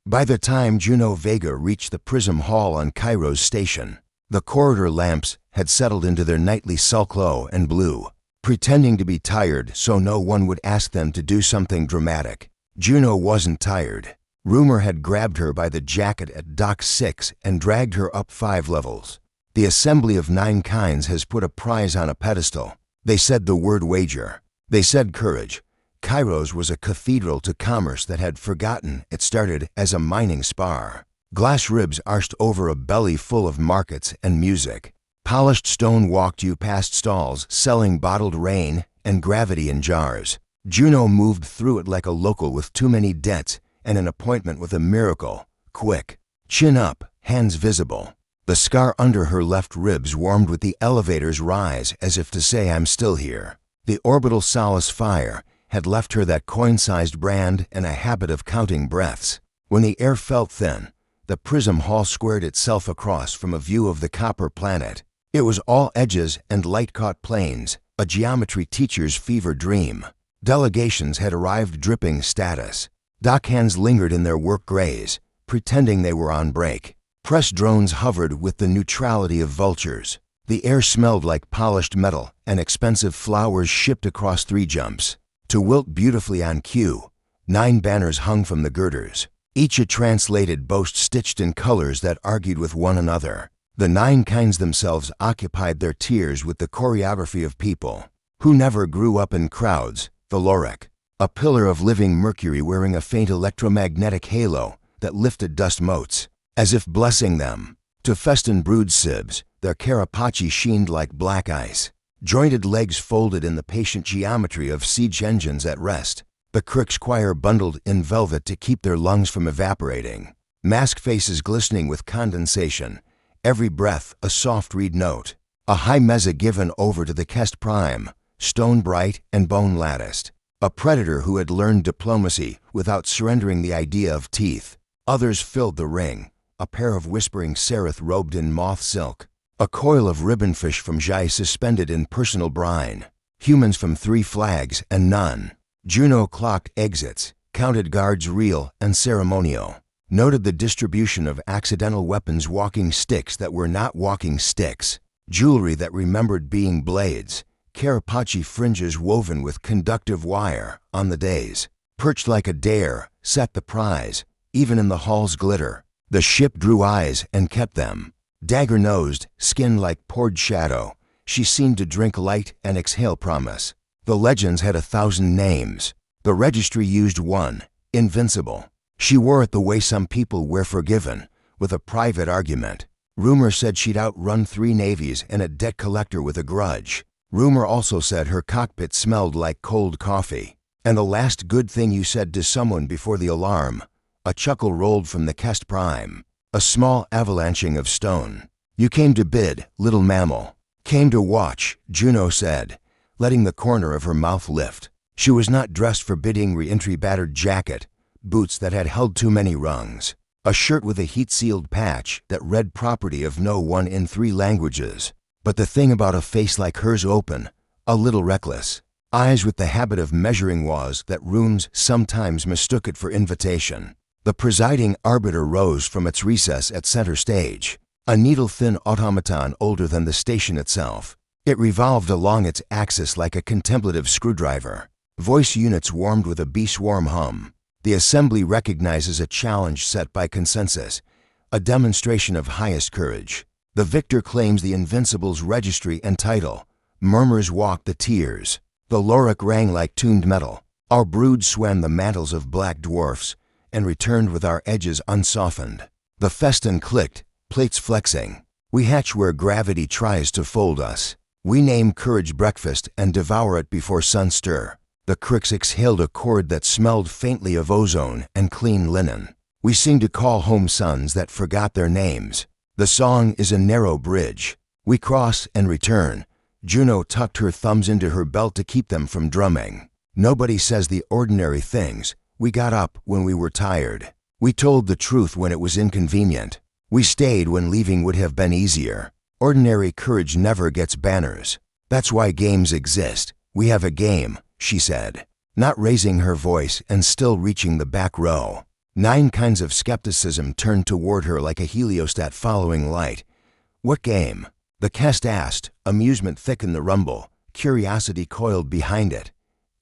By the time Juno Vega reached the Prism Hall on Cairo's station, the corridor lamps had settled into their nightly sulk-low and blue, pretending to be tired so no one would ask them to do something dramatic. Juno wasn't tired. Rumor had grabbed her by the jacket at Dock 6 and dragged her up 5 levels. The Assembly of Nine Kinds has put a prize on a pedestal. They said the word wager. They said courage. Cairo's was a cathedral to commerce that had forgotten it started as a mining spar. Glass ribs arched over a belly full of markets and music. Polished stone walked you past stalls selling bottled rain and gravity in jars. Juno moved through it like a local with too many debts and an appointment with a miracle. Quick. Chin up, hands visible. The scar under her left ribs warmed with the elevator's rise as if to say, I'm still here. The orbital solace fire had left her that coin-sized brand and a habit of counting breaths. When the air felt thin, the Prism Hall squared itself across from a view of the copper planet. It was all edges and light-caught planes, a geometry teacher's fever dream. Delegations had arrived dripping status. Dockhands lingered in their work grays, pretending they were on break. Press drones hovered with the neutrality of vultures. The air smelled like polished metal, and expensive flowers shipped across 3 jumps. To wilt beautifully on cue, 9 banners hung from the girders, each a translated boast stitched in colors that argued with one another. The 9 kinds themselves occupied their tiers with the choreography of people who never grew up in crowds. Valoric, a pillar of living mercury wearing a faint electromagnetic halo that lifted dust motes, as if blessing them. To Festin brood sibs, their carapace sheened like black ice. Jointed legs folded in the patient geometry of siege engines at rest. The Crick's choir bundled in velvet to keep their lungs from evaporating. Mask faces glistening with condensation. Every breath a soft reed note. A high mezza given over to the Kest Prime, stone bright and bone latticed. A predator who had learned diplomacy without surrendering the idea of teeth. Others filled the ring. A pair of whispering seraph robed in moth silk. A coil of ribbonfish from Jai suspended in personal brine. Humans from 3 flags and none. Juno clocked exits, counted guards real and ceremonial. Noted the distribution of accidental weapons, walking sticks that were not walking sticks. Jewelry that remembered being blades. Carapace fringes woven with conductive wire on the days. Perched like a dare, set the prize, even in the hall's glitter. The ship drew eyes and kept them. Dagger-nosed, skin like poured shadow, she seemed to drink light and exhale promise. The legends had 1,000 names. The registry used one, invincible. She wore it the way some people wear forgiven, with a private argument. Rumor said she'd outrun 3 navies and a debt collector with a grudge. Rumor also said her cockpit smelled like cold coffee. And the last good thing you said to someone before the alarm. A chuckle rolled from the Kest Prime. A small avalanching of stone. You came to bid, little mammal. Came to watch, Juno said, letting the corner of her mouth lift. She was not dressed for bidding. Re-entry battered jacket, boots that had held too many rungs, a shirt with a heat-sealed patch that read property of no one in 3 languages. But the thing about a face like hers, open, a little reckless, eyes with the habit of measuring was that runes sometimes mistook it for invitation. The presiding arbiter rose from its recess at center stage, a needle-thin automaton older than the station itself. It revolved along its axis like a contemplative screwdriver. Voice units warmed with a bee-swarm hum. The assembly recognizes a challenge set by consensus, a demonstration of highest courage. The victor claims the Invincible's registry and title. Murmurs walked the tiers. The Loric rang like tuned metal. Our brood swam the mantles of black dwarfs and returned with our edges unsoftened. The festin clicked, plates flexing. We hatch where gravity tries to fold us. We name courage breakfast and devour it before sun stir. The Cricks exhaled a chord that smelled faintly of ozone and clean linen. We sing to call home sons that forgot their names. The song is a narrow bridge. We cross and return. Juno tucked her thumbs into her belt to keep them from drumming. Nobody says the ordinary things. We got up when we were tired. We told the truth when it was inconvenient. We stayed when leaving would have been easier. Ordinary courage never gets banners. That's why games exist. We have a game, she said, not raising her voice and still reaching the back row. 9 kinds of skepticism turned toward her like a heliostat following light. What game? The Kest asked. Amusement thickened the rumble. Curiosity coiled behind it.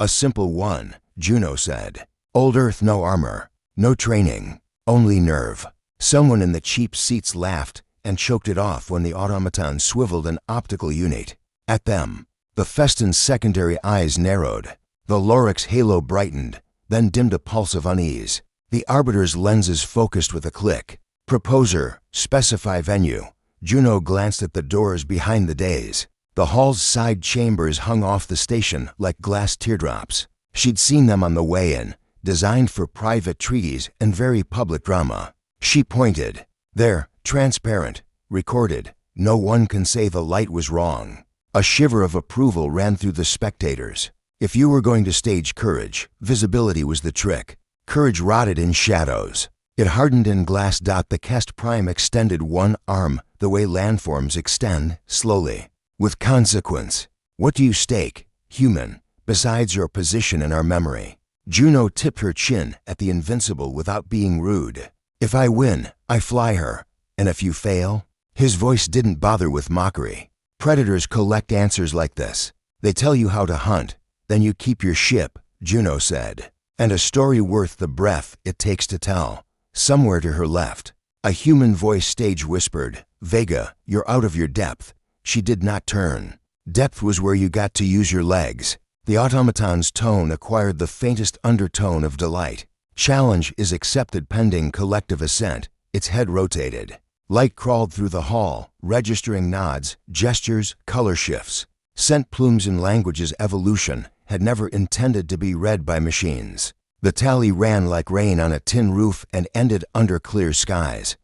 A simple one, Juno said. Old Earth, no armor, no training, only nerve. Someone in the cheap seats laughed and choked it off when the automaton swiveled an optical unit at them. The Festin's secondary eyes narrowed. The Loric's halo brightened, then dimmed a pulse of unease. The Arbiter's lenses focused with a click. Proposer, specify venue. Juno glanced at the doors behind the dais. The hall's side chambers hung off the station like glass teardrops. She'd seen them on the way in, designed for private treaties and very public drama. She pointed. There, transparent, recorded. No one can say the light was wrong. A shiver of approval ran through the spectators. If you were going to stage courage, visibility was the trick. Courage rotted in shadows. It hardened in glass. The Kest Prime extended one arm the way landforms extend, slowly. With consequence. What do you stake, human, besides your position in our memory? Juno tipped her chin at the invincible without being rude. If I win, I fly her. And if you fail? His voice didn't bother with mockery. Predators collect answers like this. They tell you how to hunt, then you keep your ship, Juno said. And a story worth the breath it takes to tell. Somewhere to her left, a human voice stage whispered, Vega, you're out of your depth. She did not turn. Depth was where you got to use your legs. The automaton's tone acquired the faintest undertone of delight. Challenge is accepted pending collective assent. Its head rotated. Light crawled through the hall, registering nods, gestures, color shifts. Scent plumes in language's evolution had never intended to be read by machines. The tally ran like rain on a tin roof and ended under clear skies.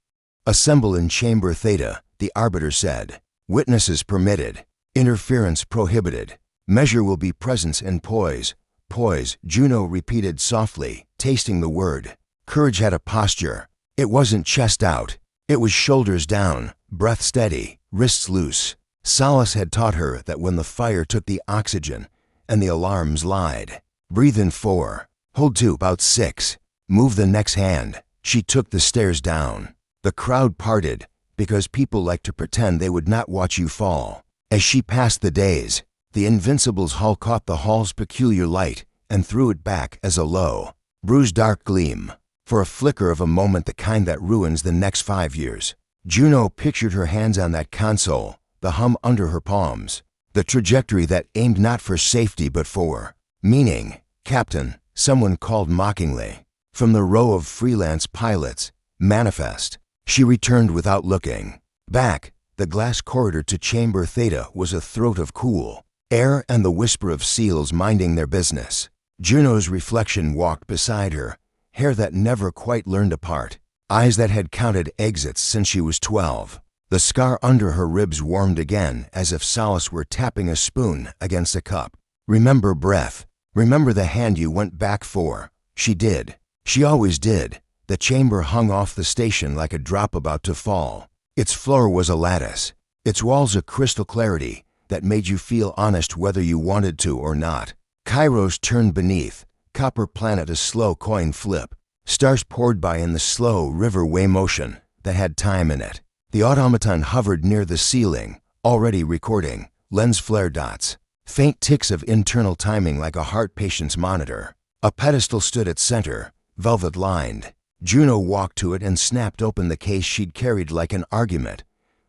Assemble in Chamber Theta, the Arbiter said. Witnesses permitted. Interference prohibited. Measure will be presence and poise. Poise, Juno repeated softly, tasting the word. Courage had a posture. It wasn't chest out. It was shoulders down, breath steady, wrists loose. Solace had taught her that when the fire took the oxygen and the alarms lied. Breathe in 4. Hold 2, about 6. Move the next hand. She took the stairs down. The crowd parted because people like to pretend they would not watch you fall. As she passed the days, the Invincible's hull caught the hall's peculiar light and threw it back as a low, bruised dark gleam. For a flicker of a moment, the kind that ruins the next 5 years. Juno pictured her hands on that console, the hum under her palms, the trajectory that aimed not for safety but for meaning. Captain, someone called mockingly. From the row of freelance pilots, manifest. She returned without looking. Back, the glass corridor to Chamber Theta was a throat of cool air and the whisper of seals minding their business. Juno's reflection walked beside her, hair that never quite learned apart, eyes that had counted exits since she was 12. The scar under her ribs warmed again as if Solace were tapping a spoon against a cup. Remember breath. Remember the hand you went back for. She did. She always did. The chamber hung off the station like a drop about to fall. Its floor was a lattice. Its walls a crystal clarity that made you feel honest whether you wanted to or not. Kairos turned beneath. Copper planet a slow coin flip. Stars poured by in the slow river-way motion that had time in it. The automaton hovered near the ceiling, already recording, lens flare dots, faint ticks of internal timing like a heart patient's monitor. A pedestal stood at center, velvet-lined. Juno walked to it and snapped open the case she'd carried like an argument.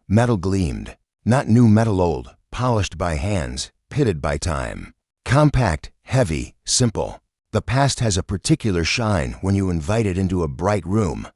Metal gleamed. Not new metal, old, polished by hands, pitted by time. Compact, heavy, simple. The past has a particular shine when you invite it into a bright room.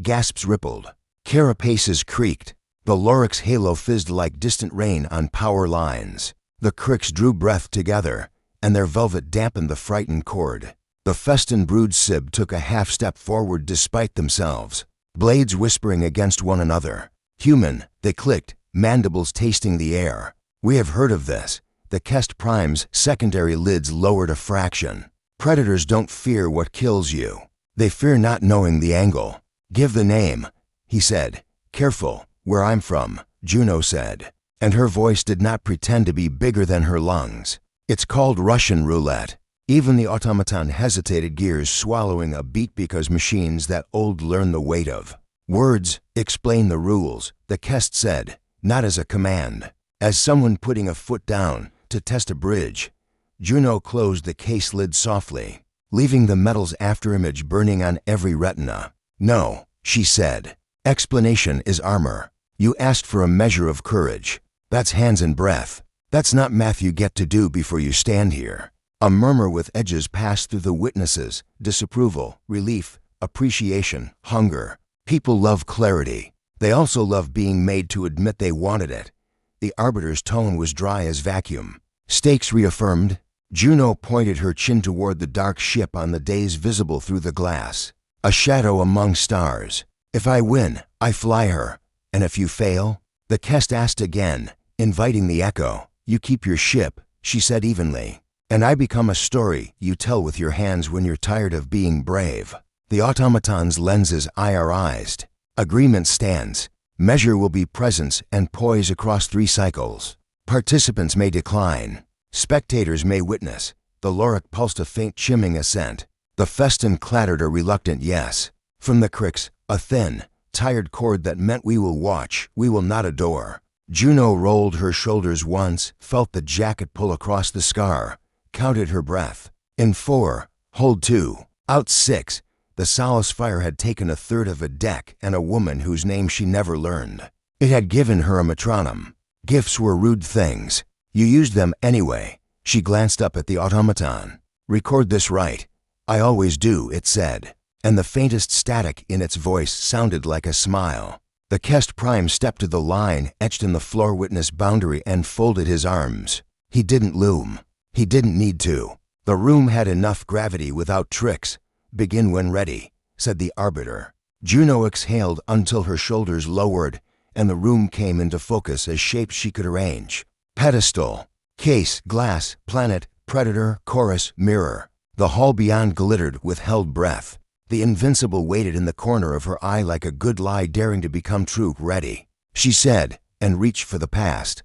Gasps rippled. Carapaces creaked. The Loric's halo fizzed like distant rain on power lines. The cricks drew breath together, and their velvet dampened the frightened chord. The Festin brood sib took a half step forward despite themselves, blades whispering against one another. Human, they clicked, mandibles tasting the air. We have heard of this. The Kest Prime's secondary lids lowered a fraction. Predators don't fear what kills you. They fear not knowing the angle. Give the name, he said. Careful, where I'm from, Juno said. And her voice did not pretend to be bigger than her lungs. It's called Russian roulette. Even the automaton hesitated, gears swallowing a beat, because machines that old learn the weight of words. Explain the rules, the Kest said, not as a command, as someone putting a foot down to test a bridge. Juno closed the case lid softly, leaving the metal's afterimage burning on every retina. No, she said. Explanation is armor. You asked for a measure of courage. That's hands and breath. That's not math you get to do before you stand here. A murmur with edges passed through the witnesses, disapproval, relief, appreciation, hunger. People love clarity. They also love being made to admit they wanted it. The arbiter's tone was dry as vacuum. Stakes reaffirmed. Juno pointed her chin toward the dark ship on the days visible through the glass. A shadow among stars. If I win, I fly her. And if you fail? The Kest asked again, inviting the echo. You keep your ship, she said evenly. And I become a story you tell with your hands when you're tired of being brave. The automaton's lenses IRized. Agreement stands. Measure will be presence and poise across 3 cycles. Participants may decline. Spectators may witness. The Lorik pulsed a faint chimming assent. The Festin clattered a reluctant yes. From the Crix, a thin, tired chord that meant we will watch, we will not adore. Juno rolled her shoulders once, felt the jacket pull across the scar, counted her breath. In 4, hold 2, out 6. The Solace Fire had taken a third of a deck and a woman whose name she never learned. It had given her a metronome. Gifts were rude things. You used them anyway. She glanced up at the automaton. Record this right. I always do, it said. And the faintest static in its voice sounded like a smile. The Kest Prime stepped to the line etched in the floor witness boundary and folded his arms. He didn't loom. He didn't need to. The room had enough gravity without tricks. Begin when ready, said the arbiter. Juno exhaled until her shoulders lowered, and the room came into focus as shapes she could arrange. Pedestal, case, glass, planet, predator, chorus, mirror. The hall beyond glittered with held breath. The invincible waited in the corner of her eye like a good lie daring to become true. Ready, she said, and reached for the past.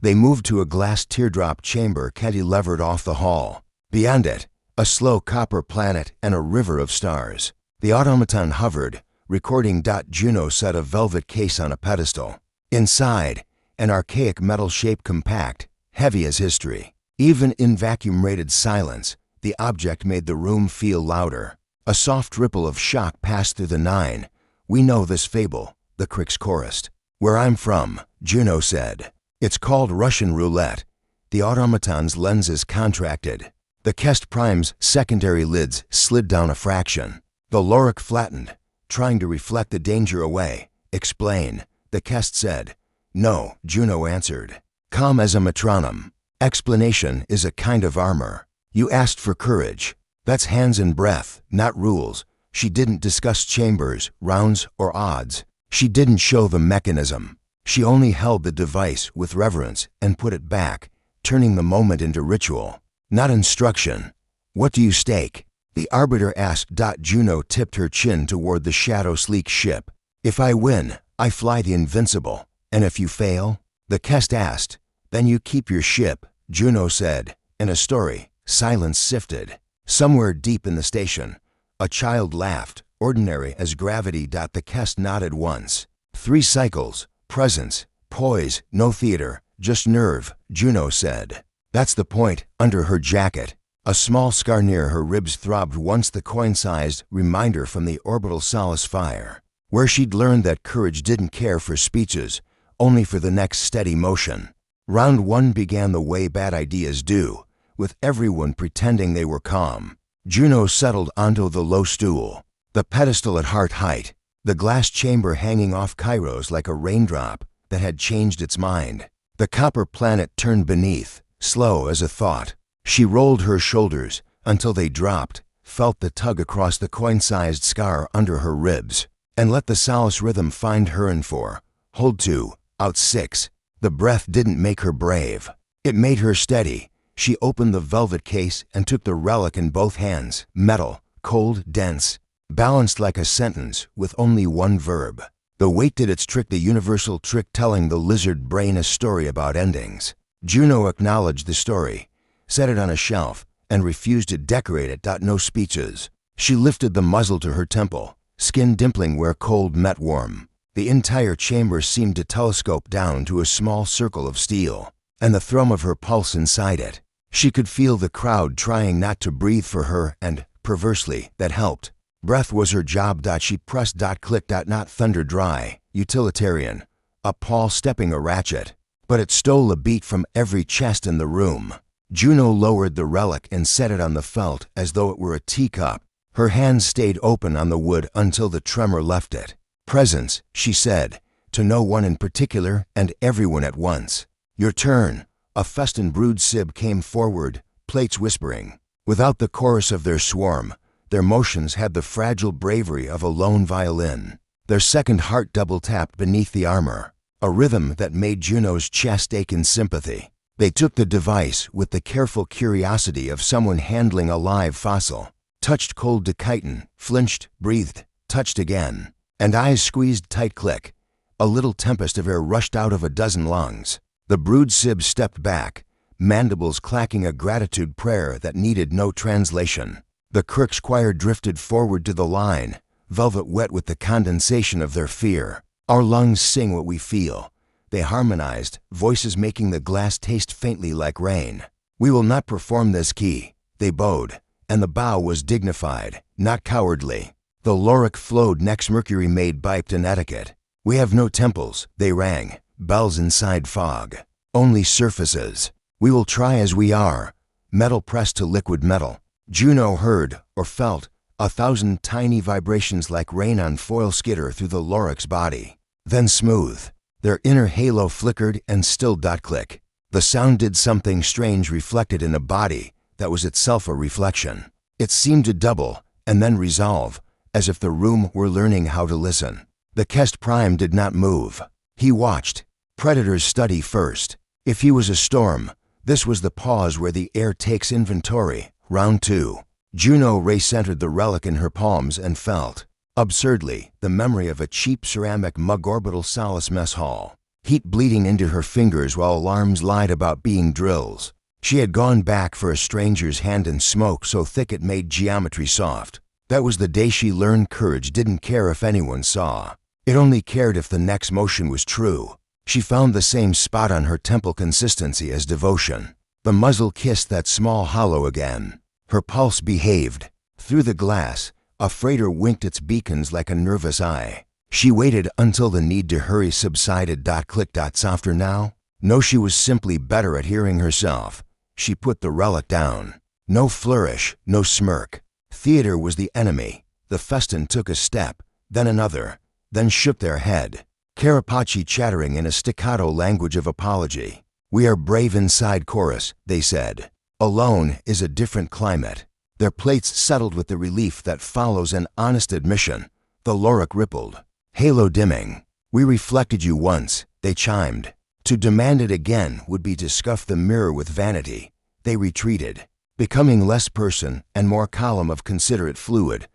They moved to a glass teardrop chamber cantilevered off the hall. Beyond it, a slow copper planet and a river of stars. The automaton hovered, recording. Juno set a velvet case on a pedestal. Inside, an archaic metal shape compact, heavy as history. Even in vacuum-rated silence, the object made the room feel louder. A soft ripple of shock passed through the 9. We know this fable, the Crix chorused. Where I'm from, Juno said. It's called Russian roulette. The automaton's lenses contracted. The Kest Prime's secondary lids slid down a fraction. The Lorik flattened, trying to reflect the danger away. Explain, the Kest said. No, Juno answered. Calm as a metronome. Explanation is a kind of armor. You asked for courage. That's hands and breath, not rules. She didn't discuss chambers, rounds, or odds. She didn't show the mechanism. She only held the device with reverence and put it back, turning the moment into ritual. Not instruction. What do you stake? The arbiter asked. Juno tipped her chin toward the shadow-sleek ship. If I win, I fly the invincible. And if you fail? The Kest asked. Then you keep your ship, Juno said. In a story, silence sifted. Somewhere deep in the station, a child laughed, ordinary as gravity. The Kest nodded once. 3 cycles, presence, poise, no theater, just nerve, Juno said. That's the point. Under her jacket, a small scar near her ribs throbbed once, the coin-sized reminder from the orbital Solace Fire, where she'd learned that courage didn't care for speeches, only for the next steady motion. Round 1 began the way bad ideas do, with everyone pretending they were calm. Juno settled onto the low stool, the pedestal at heart height, the glass chamber hanging off Kairos like a raindrop that had changed its mind. The copper planet turned beneath, slow as a thought. She rolled her shoulders until they dropped, felt the tug across the coin-sized scar under her ribs, and let the Solace rhythm find her in 4. Hold 2, out 6. The breath didn't make her brave. It made her steady. She opened the velvet case and took the relic in both hands. Metal, cold, dense, balanced like a sentence with only one verb. The weight did its trick, the universal trick telling the lizard brain a story about endings. Juno acknowledged the story, set it on a shelf, and refused to decorate it. No speeches. She lifted the muzzle to her temple, skin dimpling where cold met warm. The entire chamber seemed to telescope down to a small circle of steel, and the thrum of her pulse inside it. She could feel the crowd trying not to breathe for her, and, perversely, that helped. Breath was her job. She pressed. Click. Not thunder dry, utilitarian. A pawl stepping a ratchet. But it stole a beat from every chest in the room. Juno lowered the relic and set it on the felt as though it were a teacup. Her hands stayed open on the wood until the tremor left it. Presence, she said, to no one in particular and everyone at once. Your turn. A festooned brood sib came forward, plates whispering. Without the chorus of their swarm, their motions had the fragile bravery of a lone violin. Their second heart double-tapped beneath the armor, a rhythm that made Juno's chest ache in sympathy. They took the device with the careful curiosity of someone handling a live fossil. Touched cold to chitin, flinched, breathed, touched again, and eyes squeezed tight. Click. A little tempest of air rushed out of a dozen lungs. The brood sib stepped back, mandibles clacking a gratitude prayer that needed no translation. The crook squire drifted forward to the line, velvet wet with the condensation of their fear. Our lungs sing what we feel. They harmonized, voices making the glass taste faintly like rain. We will not perform this key. They bowed, and the bow was dignified, not cowardly. The Lorik flowed next. Mercury made piped and etiquette. We have no temples, they rang, bells inside fog. Only surfaces. We will try as we are. Metal pressed to liquid metal. Juno heard, or felt, 1,000 tiny vibrations like rain on foil skitter through the Lorik's body. Then smooth. Their inner halo flickered and stilled. Click. The sound did something strange, reflected in a body that was itself a reflection. It seemed to double and then resolve, as if the room were learning how to listen. The Kest Prime did not move. He watched. Predators study first. If he was a storm, this was the pause where the air takes inventory. Round 2. Juno re-centered the relic in her palms and felt, absurdly, the memory of a cheap ceramic mug orbital solace mess hall. Heat bleeding into her fingers while alarms lied about being drills. She had gone back for a stranger's hand and smoke so thick it made geometry soft. That was the day she learned courage didn't care if anyone saw. It only cared if the next motion was true. She found the same spot on her temple, consistency as devotion. The muzzle kissed that small hollow again. Her pulse behaved. Through the glass, a freighter winked its beacons like a nervous eye. She waited until the need to hurry subsided. Click. Softer now? No, she was simply better at hearing herself. She put the relic down. No flourish, no smirk. Theater was the enemy. The festoon took a step, then another, then shook their head. Carapace chattering in a staccato language of apology. We are brave inside. Chorus, they said. Alone is a different climate. Their plates settled with the relief that follows an honest admission. The Lorik rippled. Halo dimming. We reflected you once, they chimed. To demand it again would be to scuff the mirror with vanity. They retreated, becoming less person and more column of considerate fluid.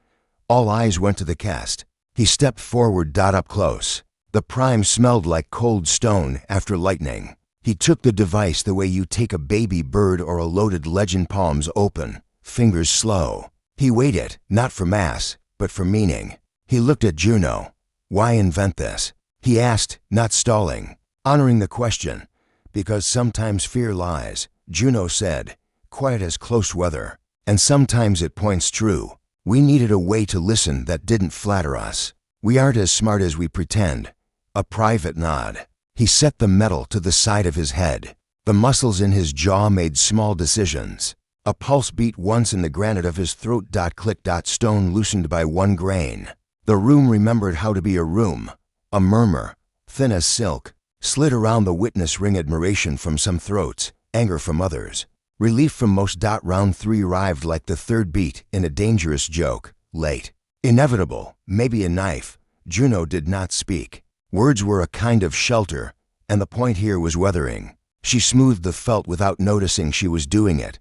All eyes went to the Kest. He stepped forward. Up close. The Prime smelled like cold stone after lightning. He took the device the way you take a baby bird or a loaded legend, palms open, fingers slow. He weighed it, not for mass, but for meaning. He looked at Juno. Why invent this? He asked, not stalling, honoring the question. Because sometimes fear lies, Juno said, quiet as close weather, and sometimes it points true. We needed a way to listen that didn't flatter us. We aren't as smart as we pretend. A private nod. He set the metal to the side of his head. The muscles in his jaw made small decisions. A pulse beat once in the granite of his throat. Click. Stone loosened by one grain. The room remembered how to be a room. A murmur, thin as silk, slid around the witness ring. Admiration from some throats, anger from others. Relief from most. Round 3 arrived like the third beat in a dangerous joke. Late. Inevitable, maybe a knife. Juno did not speak. Words were a kind of shelter, and the point here was weathering. She smoothed the felt without noticing she was doing it,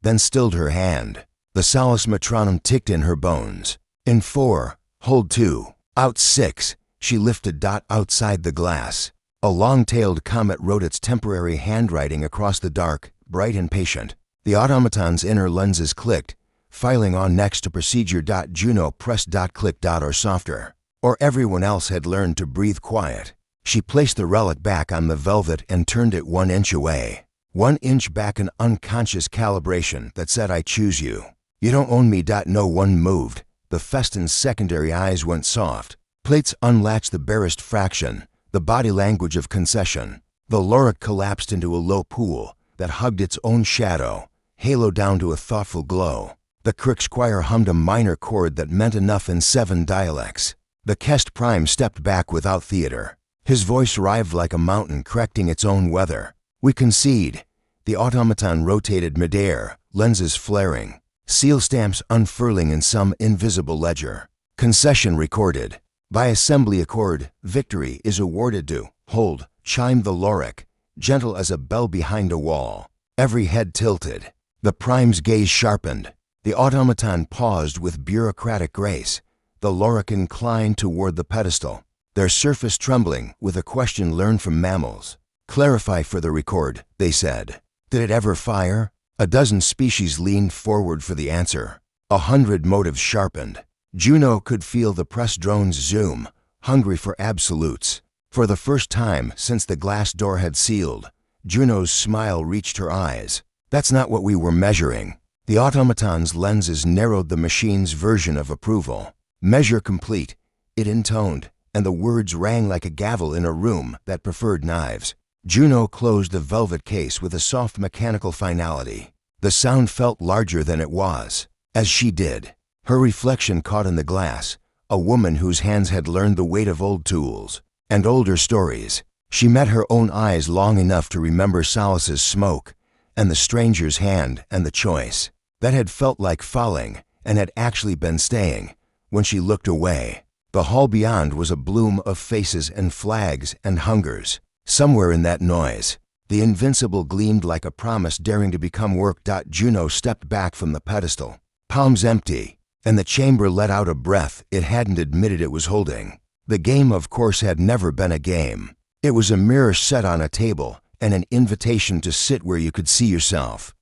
then stilled her hand. The solace metronome ticked in her bones. In 4, hold 2, out 6, she lifted. Outside the glass, a long-tailed comet wrote its temporary handwriting across the dark, bright and patient. The automaton's inner lenses clicked, filing on next to procedure. Juno pressed click or softer. Or everyone else had learned to breathe quiet. She placed the relic back on the velvet and turned it 1 inch away. 1 inch back, an unconscious calibration that said, I choose you. You don't own me. No one moved. The Festin's secondary eyes went soft. Plates unlatched, the barest fraction, the body language of concession. The Loric collapsed into a low pool that hugged its own shadow, halo down to a thoughtful glow. The Kriegschweier hummed a minor chord that meant enough in 7 dialects. The Kest Prime stepped back without theater. His voice writhed like a mountain correcting its own weather. We concede. The automaton rotated midair, lenses flaring, seal stamps unfurling in some invisible ledger. Concession recorded. By assembly accord, victory is awarded to hold, chimed the Loric, gentle as a bell behind a wall. Every head tilted. The Prime's gaze sharpened. The automaton paused with bureaucratic grace. The Loric inclined toward the pedestal, their surface trembling with a question learned from mammals. Clarify for the record, they said. Did it ever fire? A dozen species leaned forward for the answer. 100 motives sharpened. Juno could feel the press drones zoom, hungry for absolutes. For the first time since the glass door had sealed, Juno's smile reached her eyes. That's not what we were measuring. The automaton's lenses narrowed the machine's version of approval. Measure complete, it intoned, and the words rang like a gavel in a room that preferred knives. Juno closed the velvet case with a soft mechanical finality. The sound felt larger than it was. As she did, her reflection caught in the glass, a woman whose hands had learned the weight of old tools and older stories. She met her own eyes long enough to remember Solace's smoke, and the stranger's hand and the choice that had felt like falling and had actually been staying. When she looked away, the hall beyond was a bloom of faces and flags and hungers. Somewhere in that noise, the invincible gleamed like a promise daring to become work. Juno stepped back from the pedestal, palms empty, and the chamber let out a breath it hadn't admitted it was holding. The game, of course, had never been a game. It was a mirror set on a table and an invitation to sit where you could see yourself.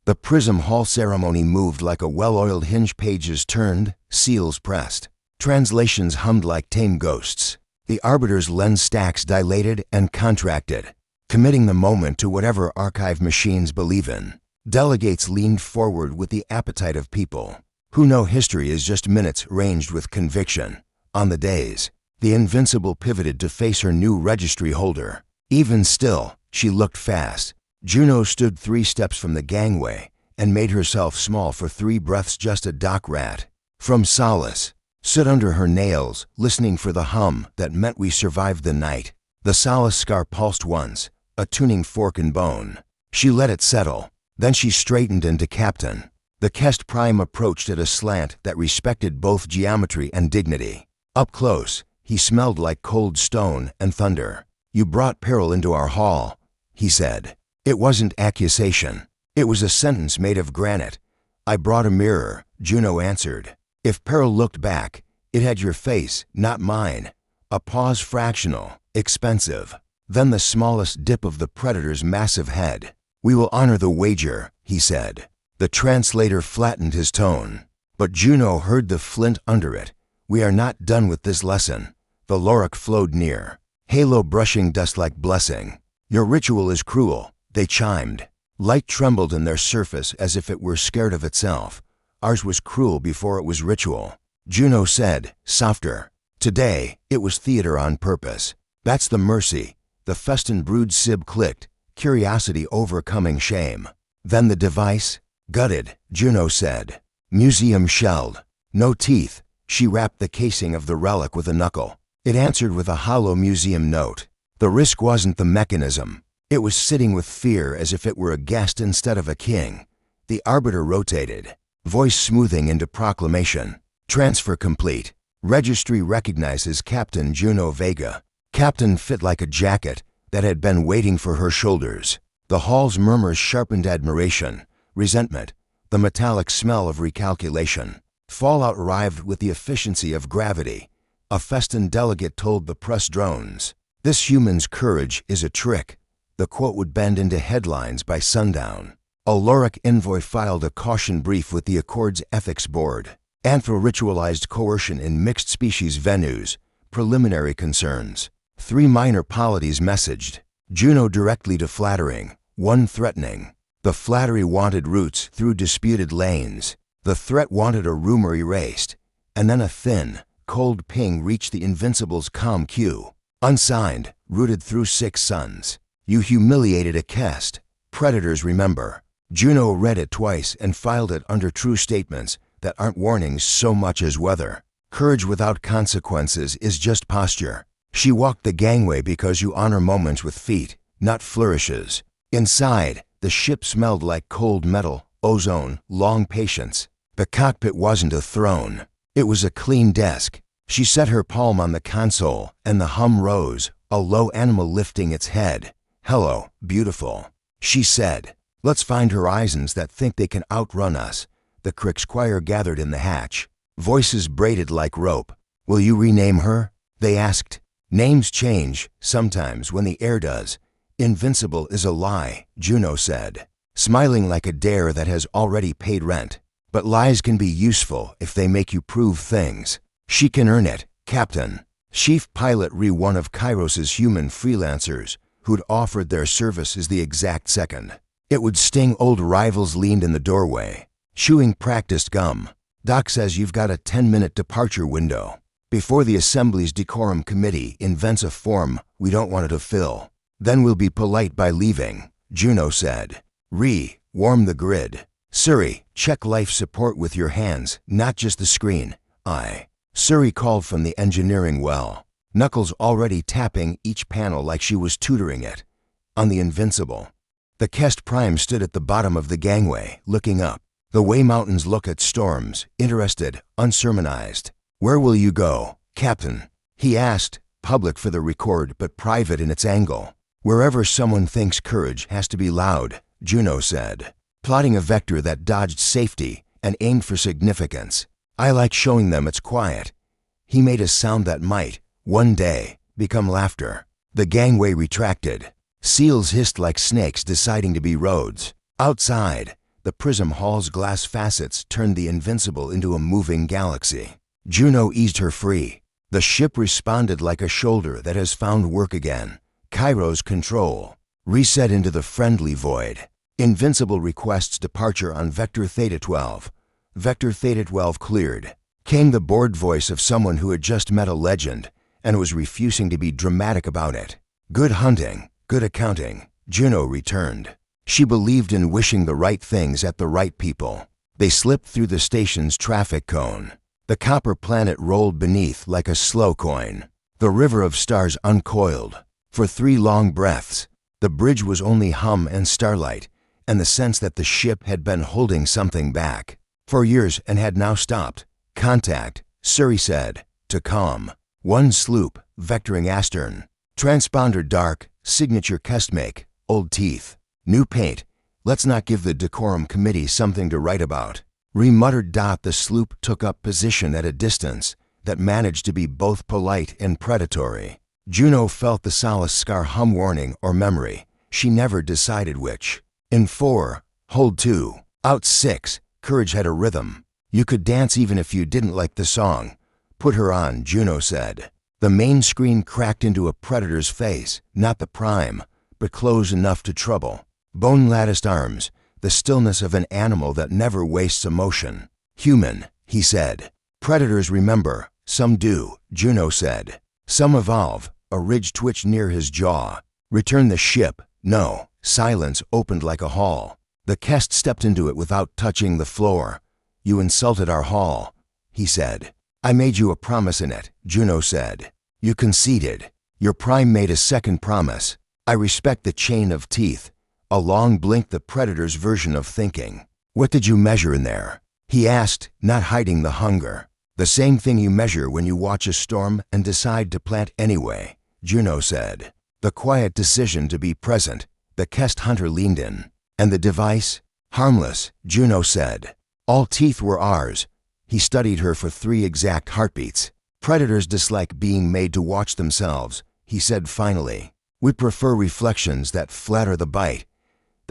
The Prism Hall ceremony moved like a well-oiled hinge. Pages turned, seals pressed. Translations hummed like tame ghosts. The arbiter's lens stacks dilated and contracted, committing the moment to whatever archive machines believe in. Delegates leaned forward with the appetite of people who know history is just minutes ranged with conviction. On the days, the Invincible pivoted to face her new registry holder. Even still, she looked fast. Juno stood 3 steps from the gangway and made herself small for 3 breaths, just a dock rat. From Solace, stood under her nails, listening for the hum that meant we survived the night. The Solace scar pulsed once, a tuning fork and bone. She let it settle. Then she straightened into Captain. The Kest Prime approached at a slant that respected both geometry and dignity. Up close, he smelled like cold stone and thunder. You brought peril into our hall, he said. It wasn't accusation. It was a sentence made of granite. I brought a mirror, Juno answered. If peril looked back, it had your face, not mine. A pause fractional, expensive. Then the smallest dip of the predator's massive head. We will honor the wager, he said. The translator flattened his tone, but Juno heard the flint under it. We are not done with this lesson. The Loric flowed near, halo brushing dust like blessing. Your ritual is cruel, they chimed. Light trembled in their surface as if it were scared of itself. Ours was cruel before it was ritual. Juno said, softer. Today, it was theater on purpose. That's the mercy. The Festin brood sib clicked, curiosity overcoming shame. Then the device? Gutted, Juno said. Museum shelled. No teeth. She rapped the casing of the relic with a knuckle. It answered with a hollow museum note. The risk wasn't the mechanism. It was sitting with fear as if it were a guest instead of a king. The arbiter rotated, voice smoothing into proclamation. Transfer complete. Registry recognizes Captain Juno Vega. Captain fit like a jacket that had been waiting for her shoulders. The hall's murmurs sharpened admiration, resentment, the metallic smell of recalculation. Fallout arrived with the efficiency of gravity. A Festin delegate told the press drones, "This human's courage is a trick." The quote would bend into headlines by sundown. Aloric Envoy filed a caution brief with the Accord's ethics board. Anthro-ritualized coercion in mixed-species venues. Preliminary concerns. 3 minor polities messaged. Juno directly to flattering. 1 threatening. The flattery wanted routes through disputed lanes. The threat wanted a rumor erased. And then a thin, cold ping reached the Invincible's comm queue. Unsigned, routed through 6 suns. You humiliated a Kest. Predators remember. Juno read it twice and filed it under true statements that aren't warnings so much as weather. Courage without consequences is just posture. She walked the gangway because you honor moments with feet, not flourishes. Inside, the ship smelled like cold metal, ozone, long patience. The cockpit wasn't a throne. It was a clean desk. She set her palm on the console, and the hum rose, a low animal lifting its head. "Hello, beautiful," she said. "Let's find horizons that think they can outrun us." The Crick's choir gathered in the hatch, voices braided like rope. "Will you rename her?" they asked. "Names change, sometimes when the air does. Invincible is a lie," Juno said, smiling like a dare that has already paid rent. "But lies can be useful if they make you prove things. She can earn it, Captain." Chief Pilot Re, one of Kairos's human freelancers, who'd offered their services the exact second. It would sting. Old rivals leaned in the doorway, chewing practiced gum. "Doc says you've got a 10-minute departure window before the Assembly's Decorum Committee invents a form we don't want it to fill. Then we'll be polite by leaving," Juno said. "Re, warm the grid. Suri, check life support with your hands, not just the screen." Suri called from the engineering well, knuckles already tapping each panel like she was tutoring it. On the Invincible, the Kest Prime stood at the bottom of the gangway, looking up. The way mountains look at storms, interested, unsermonized. "Where will you go, Captain?" he asked, public for the record but private in its angle. "Wherever someone thinks courage has to be loud," Juno said, plotting a vector that dodged safety and aimed for significance. "I like showing them it's quiet." He made a sound that might, one day, become laughter. The gangway retracted. Seals hissed like snakes deciding to be roads. Outside, the Prism Hall's glass facets turned the Invincible into a moving galaxy. Juno eased her free. The ship responded like a shoulder that has found work again. Kairos control. Reset into the friendly void. Invincible requests departure on Vector Theta 12. Vector Theta 12 cleared. Came the bored voice of someone who had just met a legend and was refusing to be dramatic about it. "Good hunting, good accounting," Juno returned. She believed in wishing the right things at the right people. They slipped through the station's traffic cone. The copper planet rolled beneath like a slow coin. The river of stars uncoiled. For 3 long breaths, the bridge was only hum and starlight, and the sense that the ship had been holding something back for years and had now stopped. "Contact," Suri said, to calm. 1 sloop, vectoring astern. Transponder dark, signature Kest make, old teeth. New paint. Let's not give the Decorum Committee something to write about. Re-muttered. The sloop took up position at a distance that managed to be both polite and predatory. Juno felt the solace scar hum warning or memory. She never decided which. In 4, hold 2. Out 6, courage had a rhythm. You could dance even if you didn't like the song. "Put her on," Juno said. The main screen cracked into a predator's face, not the Prime, but close enough to trouble. Bone-latticed arms, the stillness of an animal that never wastes emotion. "Human," he said. "Predators remember. Some do," Juno said. "Some evolve." A ridge twitched near his jaw. "Return the ship." "No." Silence opened like a hall. The Kest stepped into it without touching the floor. "You insulted our hall," he said. "I made you a promise in it," Juno said. "You conceded. Your Prime made a second promise. I respect the chain of teeth." A long blink, the Predator's version of thinking. "What did you measure in there?" he asked, not hiding the hunger. "The same thing you measure when you watch a storm and decide to plant anyway," Juno said. "The quiet decision to be present." The Kest hunter leaned in. "And the device?" "Harmless," Juno said. "All teeth were ours." He studied her for 3 exact heartbeats. "Predators dislike being made to watch themselves," he said finally. "We prefer reflections that flatter the bite,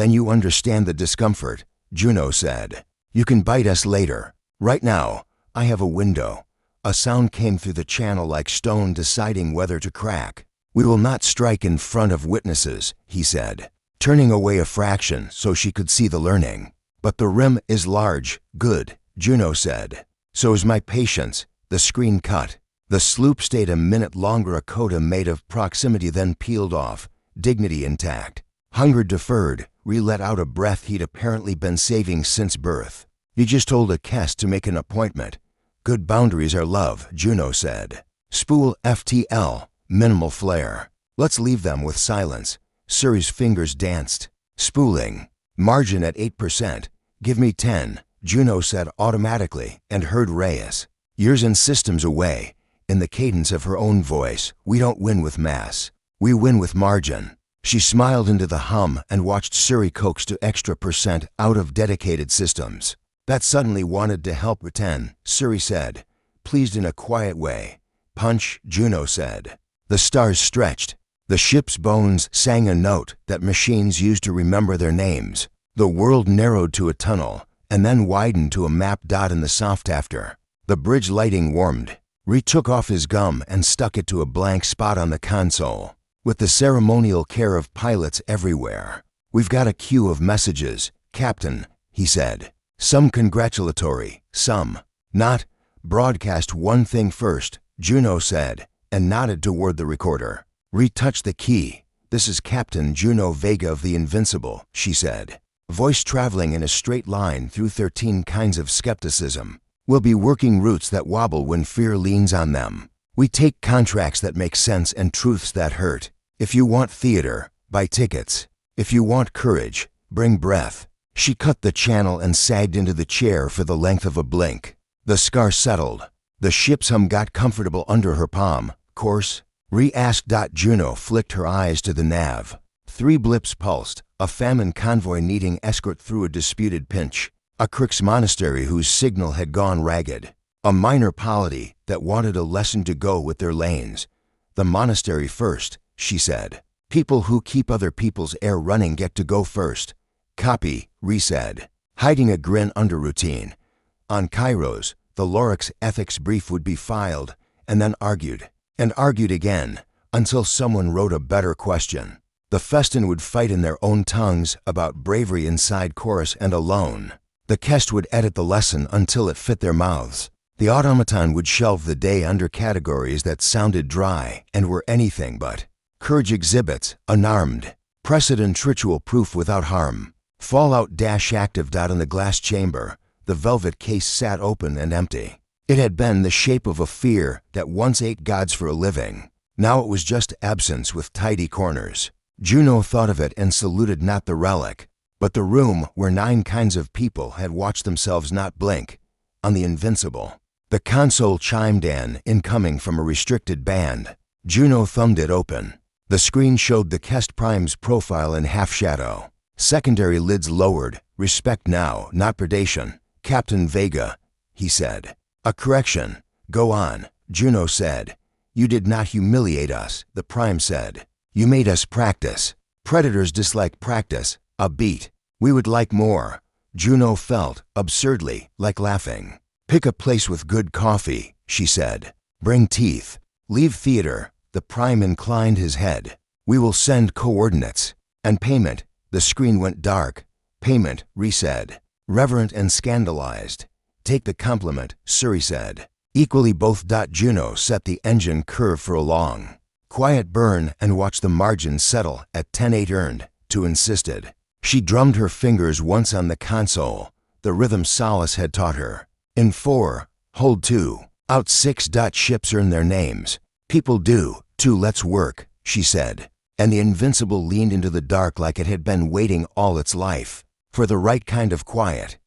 Then you understand the discomfort, Juno said. You can bite us later. Right now, I have a window. A sound came through the channel like stone deciding whether to crack. We will not strike in front of witnesses, he said, turning away a fraction so she could see the learning. But the rim is large. Good, Juno said. So is my patience. The screen cut. The sloop stayed a minute longer, a coda made of proximity, then peeled off, dignity intact. Hunger deferred, re-let out a breath he'd apparently been saving since birth. You just told a guest to make an appointment. Good boundaries are love, Juno said. Spool FTL, minimal flair. Let's leave them with silence. Suri's fingers danced. Spooling. Margin at 8%. Give me 10, Juno said automatically, and heard Reyes. Years and systems away. In the cadence of her own voice, we don't win with mass. We win with margin. She smiled into the hum and watched Suri coax to extra percent out of dedicated systems. That suddenly wanted to help with 10, Suri said, pleased in a quiet way. Punch, Juno said. The stars stretched. The ship's bones sang a note that machines used to remember their names. The world narrowed to a tunnel, and then widened to a map dot in the soft after. The bridge lighting warmed. Ree took off his gum and stuck it to a blank spot on the console. With the ceremonial care of pilots everywhere. We've got a queue of messages, Captain, he said. Some congratulatory, some not. Broadcast one thing first, Juno said, and nodded toward the recorder. Retouched the key. This is Captain Juno Vega of the Invincible, she said. Voice traveling in a straight line through 13 kinds of skepticism. We'll be working routes that wobble when fear leans on them. We take contracts that make sense and truths that hurt. If you want theater, buy tickets. If you want courage, bring breath. She cut the channel and sagged into the chair for the length of a blink. The scar settled. The ship's hum got comfortable under her palm. Course? Re-asked. Juno flicked her eyes to the nav. 3 blips pulsed, a famine convoy needing escort through a disputed pinch. A Crix monastery whose signal had gone ragged. A minor polity that wanted a lesson to go with their lanes. The monastery first, she said. People who keep other people's air running get to go first. Copy, Ree said, hiding a grin under routine. On Kairos, the Lorix ethics brief would be filed, and then argued, and argued again, until someone wrote a better question. The Festin would fight in their own tongues about bravery inside chorus and alone. The Kest would edit the lesson until it fit their mouths. The automaton would shelve the day under categories that sounded dry and were anything but. Courage exhibits, unarmed. Precedent ritual proof without harm. Fallout-active. In the glass chamber, the velvet case sat open and empty. It had been the shape of a fear that once ate gods for a living. Now it was just absence with tidy corners. Juno thought of it and saluted not the relic, but the room where 9 kinds of people had watched themselves not blink. On the Invincible. The console chimed in, incoming from a restricted band. Juno thumbed it open. The screen showed the Kest Prime's profile in half shadow. Secondary lids lowered. Respect now, not predation. Captain Vega, he said. A correction. Go on, Juno said. You did not humiliate us, the Prime said. You made us practice. Predators dislike practice. A beat. We would like more. Juno felt, absurdly, like laughing. Pick a place with good coffee, she said. Bring teeth. Leave theater. The Prime inclined his head. We will send coordinates. And payment. The screen went dark. Payment, Ree said. Reverent and scandalized. Take the compliment, Suri said. Equally both. Juno set the engine curve for a long, quiet burn and watched the margin settle at 10-8 earned, to insisted. She drummed her fingers once on the console. The rhythm Solace had taught her. In 4, hold 2, out 6. Ships earn their names. People do, too. Let's work, she said. And the Invincible leaned into the dark like it had been waiting all its life. For the right kind of quiet.